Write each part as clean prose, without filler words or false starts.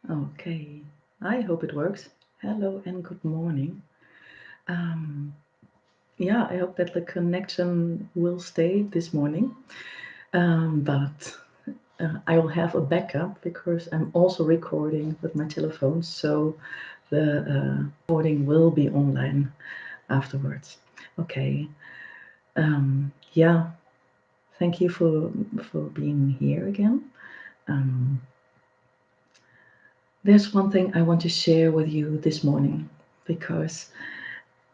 Okay, I hope it works. Hello and good morning. Um, yeah, I hope that the connection will stay this morning. But I will have a backup because I'm also recording with my telephone, so the recording will be online afterwards. Okay. Yeah, thank you for being here again. Um, there's one thing I want to share with you this morning because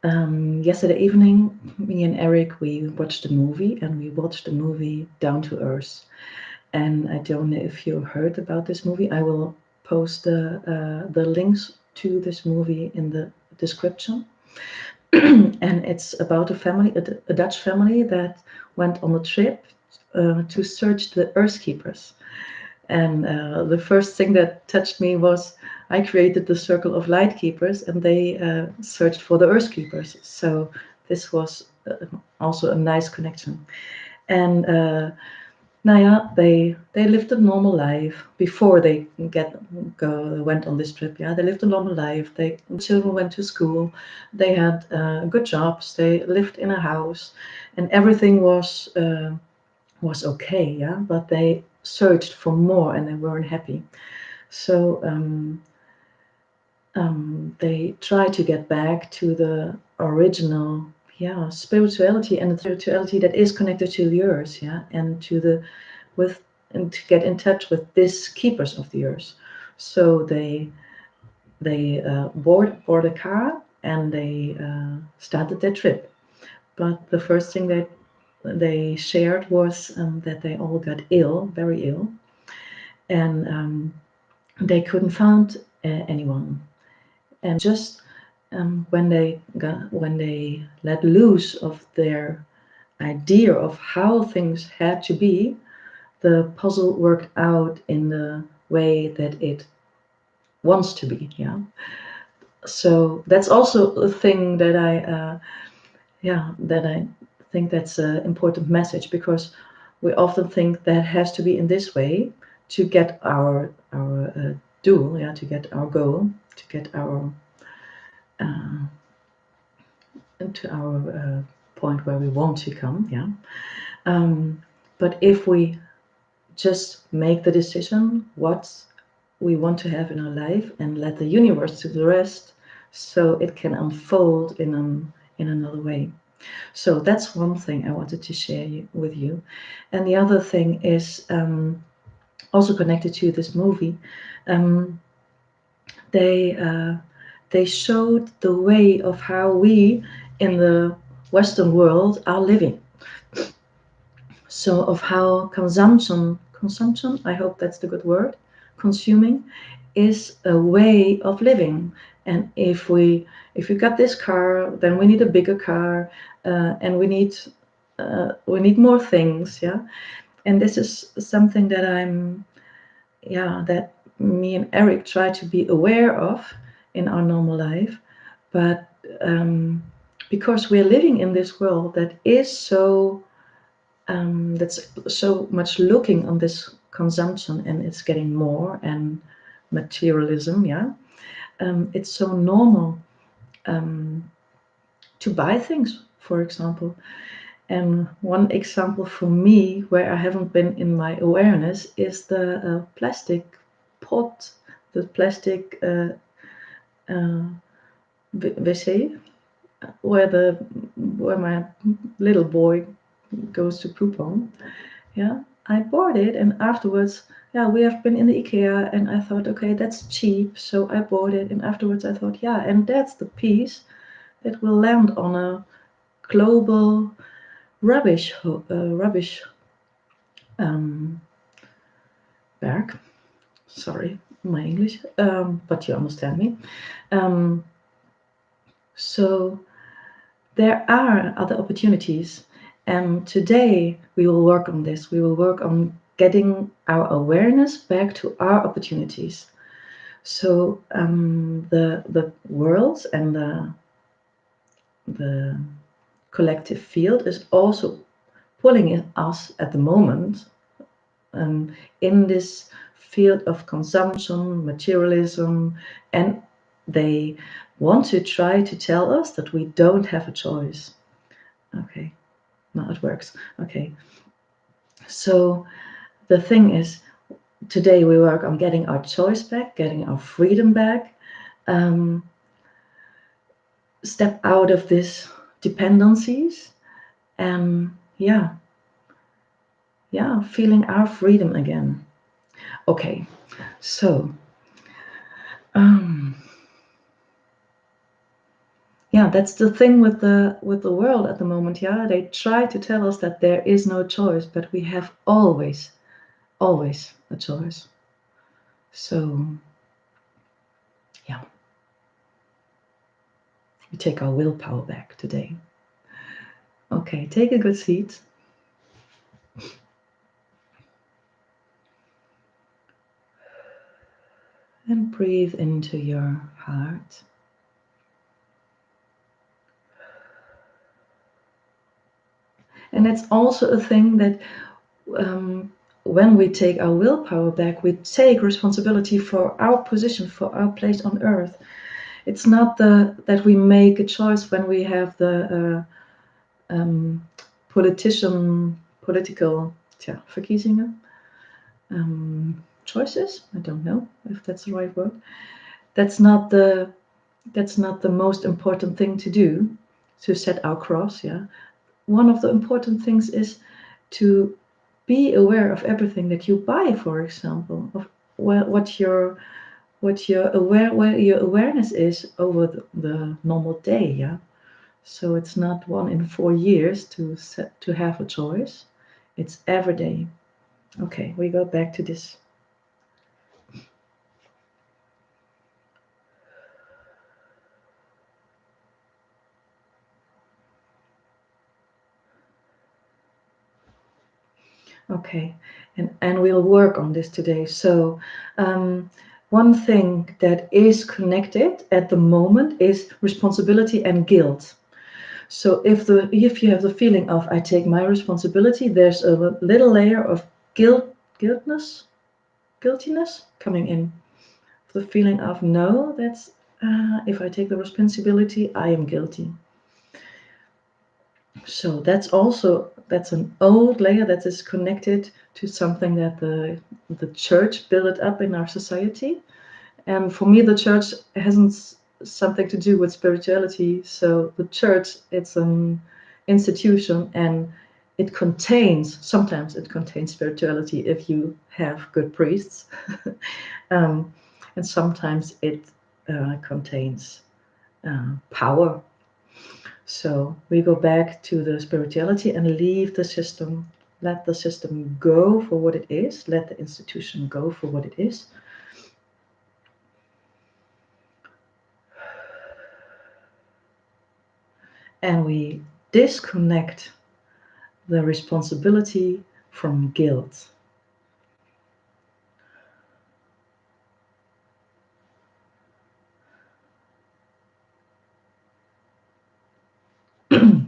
yesterday evening, me and Eric, we watched a movie, and we watched the movie Down to Earth. And I don't know if you heard about this movie. I will post the links to this movie in the description. And it's about a family, a Dutch family that went on a trip to search the Earth Keepers. And the first thing that touched me was I created the Circle of Light Keepers, and they searched for the Earth Keepers. So this was also a nice connection. And nou ja, they lived a normal life before they went on this trip. Yeah, they lived a normal life. The children went to school. They had good jobs. They lived in a house, and everything was okay. Yeah, but they searched for more, and they weren't happy. So they tried to get back to the original, yeah, spirituality, and the spirituality that is connected to the earth, yeah, and to the with and to get in touch with these keepers of the earth. So they board a car, and they started their trip. But the first thing that they shared was that they all got ill, very ill, and they couldn't find anyone. And just when they let loose of their idea of how things had to be, the puzzle worked out in the way that it wants to be. Yeah. So that's also a thing that I think that's an important message, because we often think that has to be in this way to get our dual, yeah, to get our goal, to get our to our point where we want to come. Yeah. But if we just make the decision what we want to have in our life and let the universe do the rest, so it can unfold in another way. So that's one thing I wanted to share with you. And the other thing is also connected to this movie. Um, they they showed the way of how we in the Western world are living. So of how consumption, I hope that's the good word, consuming is a way of living. And if we got this car, then we need a bigger car, and we need more things. Yeah. And this is something that that me and Eric try to be aware of in our normal life. But because we're living in this world that is that's so much looking on this consumption, and it's getting more, and materialism, yeah, it's so normal to buy things, for example. And one example for me where I haven't been in my awareness is the plastic pot, the plastic wc, where my little boy goes to poop on. Yeah, I bought it, and afterwards, yeah, we have been in the IKEA, and I thought, okay, that's cheap, so I bought it, and afterwards I thought, yeah, and that's the piece that will land on a global rubbish um, bag. Sorry, my English, but you understand me. Um, so there are other opportunities, and today we will work on this. We will work on getting our awareness back to our opportunities. So the world and the collective field is also pulling us at the moment in this field of consumption, materialism, and they want to try to tell us that we don't have a choice. Okay, now it works. Okay, so the thing is, today we work on getting our choice back, getting our freedom back, step out of these dependencies, and feeling our freedom again. Okay, so that's the thing with the world at the moment. Yeah, they try to tell us that there is no choice, but we have always a choice. So we take our willpower back today. Okay, take a good seat. And breathe into your heart. And it's also a thing that when we take our willpower back, we take responsibility for our position, for our place on earth. It's not that we make a choice when we have the political verkiezingen, choices. I don't know if that's the right word. That's not the most important thing to do, to set our cross. One of the important things is to be aware of everything that you buy, for example, of what your awareness is over the normal day. So it's not 1 in 4 years to have a choice. It's every day. Okay, we go back to this. Okay, and we'll work on this today. So one thing that is connected at the moment is responsibility and guilt. So if you have the feeling of I take my responsibility, there's a little layer of guiltiness coming in. The feeling of no, that's if I take the responsibility, I am guilty. So that's an old layer that is connected to something that the church built up in our society. And for me, the church hasn't something to do with spirituality. So the church, it's an institution, and sometimes it contains spirituality if you have good priests. And sometimes it contains power. So we go back to the spirituality and leave the system. Let the system go for what it is. Let the institution go for what it is. And we disconnect the responsibility from guilt.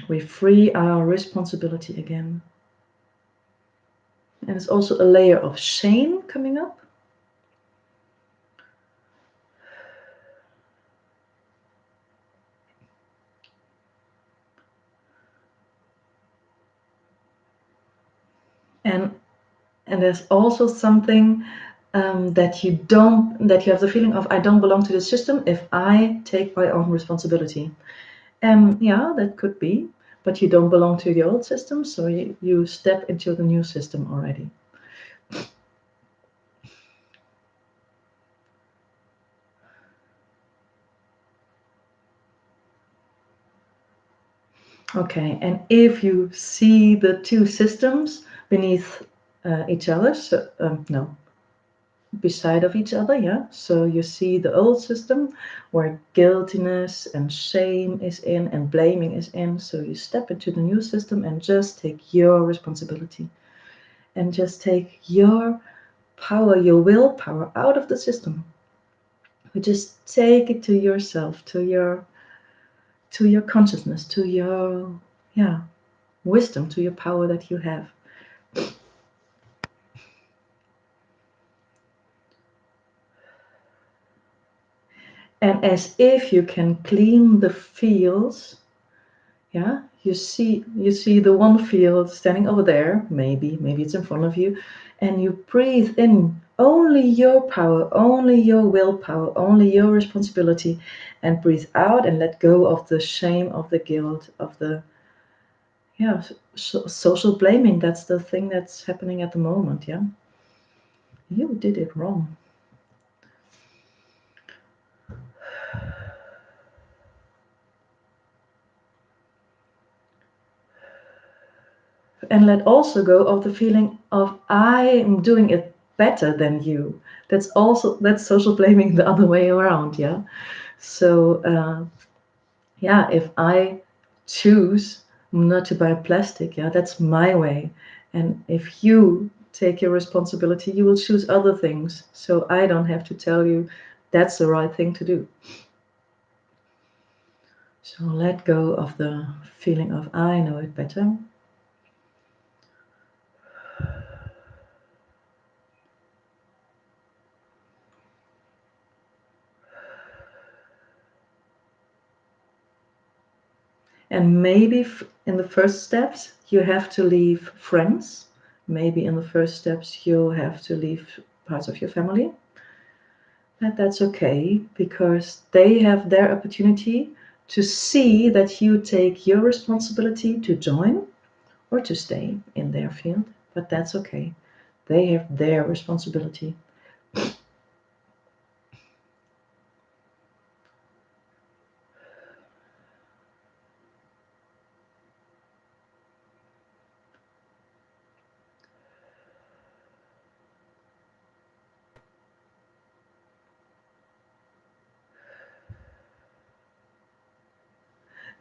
We free our responsibility again. And it's also a layer of shame coming up. And there's also something that you have the feeling of I don't belong to the system if I take my own responsibility. And that could be, but you don't belong to the old system, so you step into the new system already. Okay, and if you see the two systems beneath each other, beside of each other, so you see the old system where guiltiness and shame is in and blaming is in, so you step into the new system and just take your responsibility and just take your power, your willpower out of the system. You just take it to yourself, to your consciousness, to your wisdom, to your power that you have. And as if you can clean the fields, yeah, you see the one field standing over there, maybe it's in front of you, and you breathe in only your power, only your willpower, only your responsibility, and breathe out and let go of the shame, of the guilt, of the social blaming. That's the thing that's happening at the moment. Yeah, you did it wrong. And let also go of the feeling of I am doing it better than you. That's social blaming the other way around. Yeah. So if I choose not to buy plastic, yeah, that's my way. And if you take your responsibility, you will choose other things. So I don't have to tell you that's the right thing to do. So let go of the feeling of I know it better. And maybe in the first steps, you have to leave friends. Maybe in the first steps, you'll have to leave parts of your family. And that's okay, because they have their opportunity to see that you take your responsibility to join or to stay in their field. But that's okay. They have their responsibility.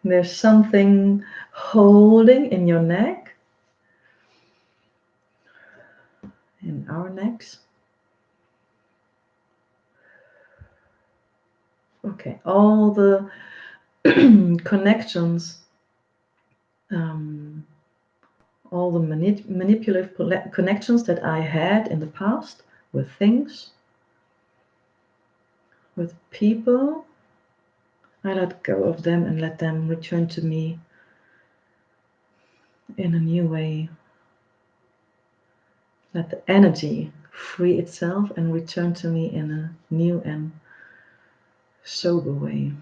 There's something holding in your neck, in our necks. Okay, all the connections, all the manipulative connections that I had in the past with things, with people, I let go of them and let them return to me in a new way. Let the energy free itself and return to me in a new and sober way.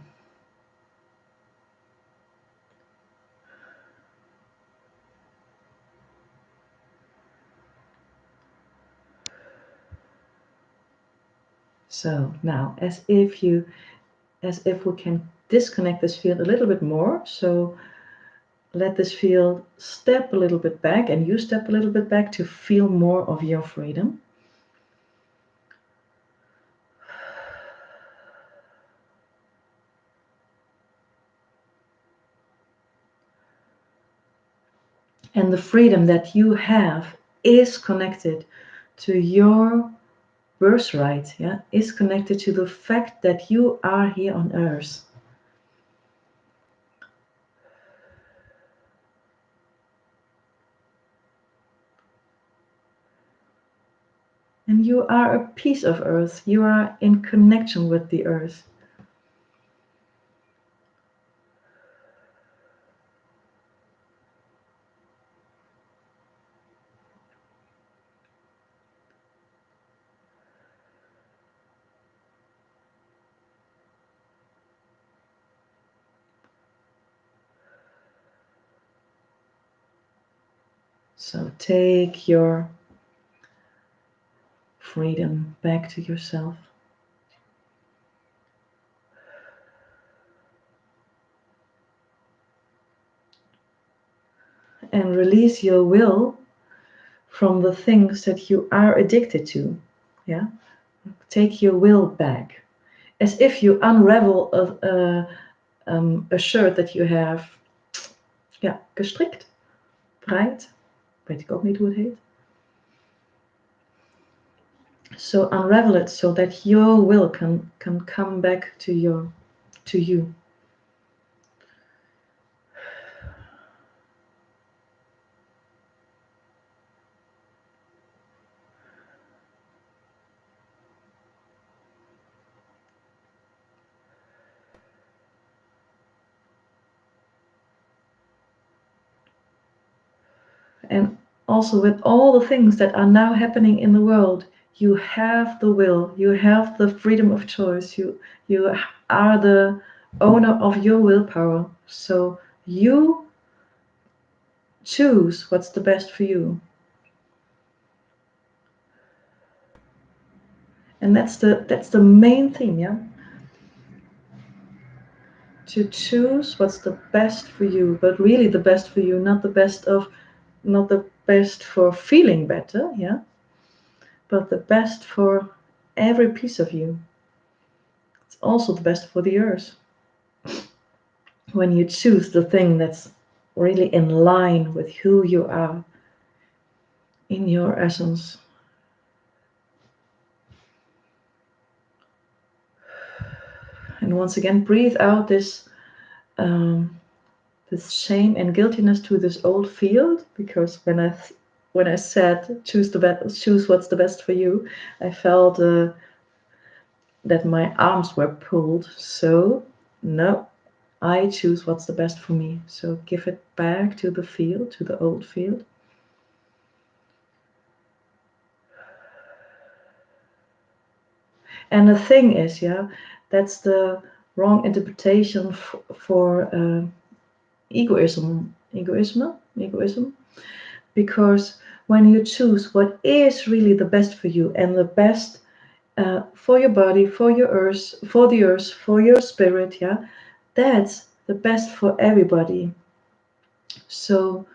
So now, as if we can disconnect this field a little bit more, so let this field step a little bit back, and you step a little bit back to feel more of your freedom. And the freedom that you have is connected to your birthright, yeah, is connected to the fact that you are here on earth. And you are a piece of earth. You are in connection with the earth. So take your freedom back to yourself. And release your will from the things that you are addicted to. Yeah? Take your will back. As if you unravel a shirt that you have gestrikt, breid, weet ik ook niet hoe het heet. So unravel it so that your will can come back to you. And also with all the things that are now happening in the world, you have the will, you have the freedom of choice, you are the owner of your willpower. So you choose what's the best for you. And that's the main theme, yeah? To choose what's the best for you, but really the best for you, not the best for feeling better, yeah? But the best for every piece of you. It's also the best for the earth. When you choose the thing that's really in line with who you are in your essence. And once again, breathe out this shame and guiltiness to this old field, because when I said choose what's the best for you, I felt that my arms were pulled. So no, I choose what's the best for me. So give it back to the field, to the old field. And the thing is, yeah, that's the wrong interpretation for egoism, because when you choose what is really the best for you and the best for your body, for your earth, for the earth, for your spirit, yeah, that's the best for everybody. So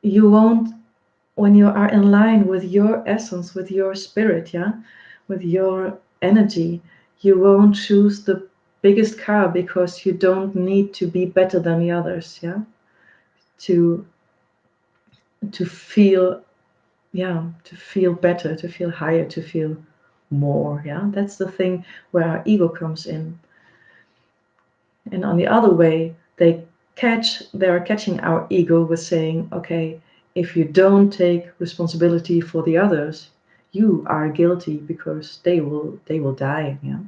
you won't, when you are in line with your essence, with your spirit, yeah, with your energy, you won't choose the biggest car because you don't need to be better than the others, yeah, to feel, yeah, to feel better, to feel higher, to feel more, yeah. That's the thing where our ego comes in. And on the other way, they are catching our ego with saying, okay, if you don't take responsibility for the others, you are guilty because they will die, yeah.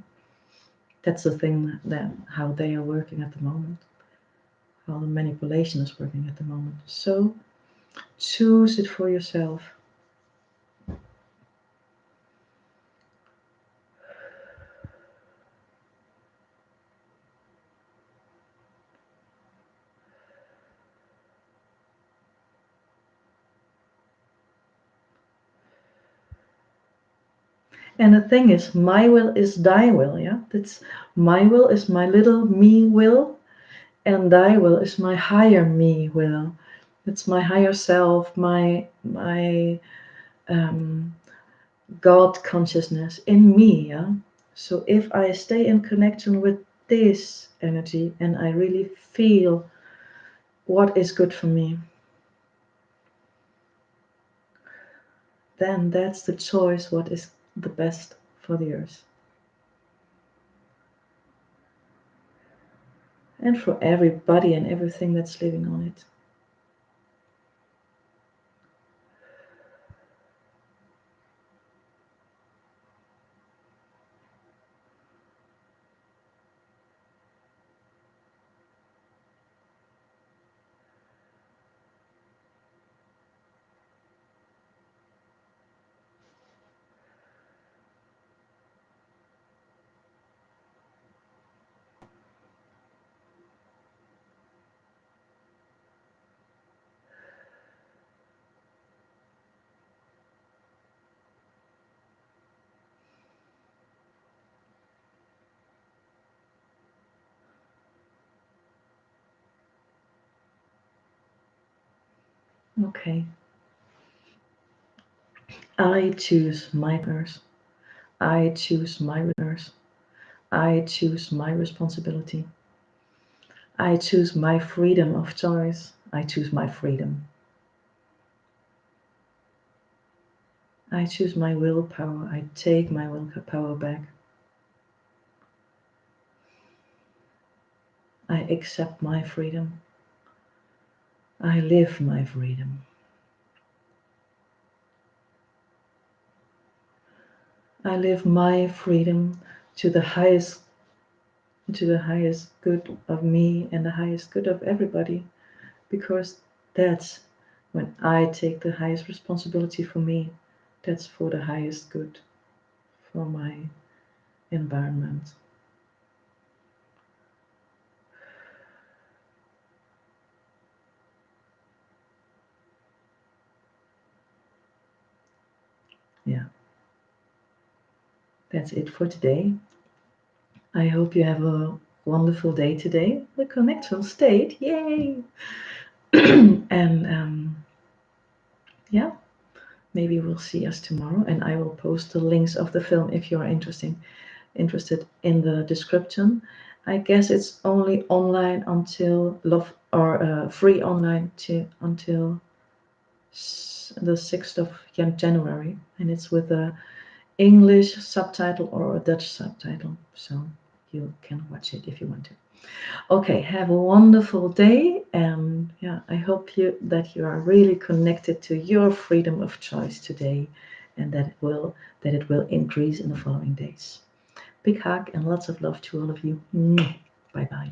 That's the thing, that how they are working at the moment, how the manipulation is working at the moment. So choose it for yourself. And the thing is, my will is thy will, yeah? That's, my will is my little me will, and thy will is my higher me will. It's my higher self, my God consciousness in me, yeah? So if I stay in connection with this energy and I really feel what is good for me, then that's the choice, what is the best for the earth. And for everybody and everything that's living on it. Okay. I choose my earth. I choose my earth. I choose my responsibility. I choose my freedom of choice. I choose my freedom. I choose my willpower. I take my willpower back. I accept my freedom. I live my freedom. I live my freedom to the highest good of me and the highest good of everybody, because that's When I take the highest responsibility for me, that's for the highest good for my environment. Yeah. That's it for today. I hope you have a wonderful day today. The connection stayed. Yay! And yeah, maybe we'll see us tomorrow. And I will post the links of the film if you are interested in the description. I guess it's only online until free online until the 6th of January, and it's with a English subtitle or a Dutch subtitle, so you can watch it if you want to. Okay, have a wonderful day, and yeah, I hope that you are really connected to your freedom of choice today, and that it will increase in the following days. Big hug and lots of love to all of you. Bye bye.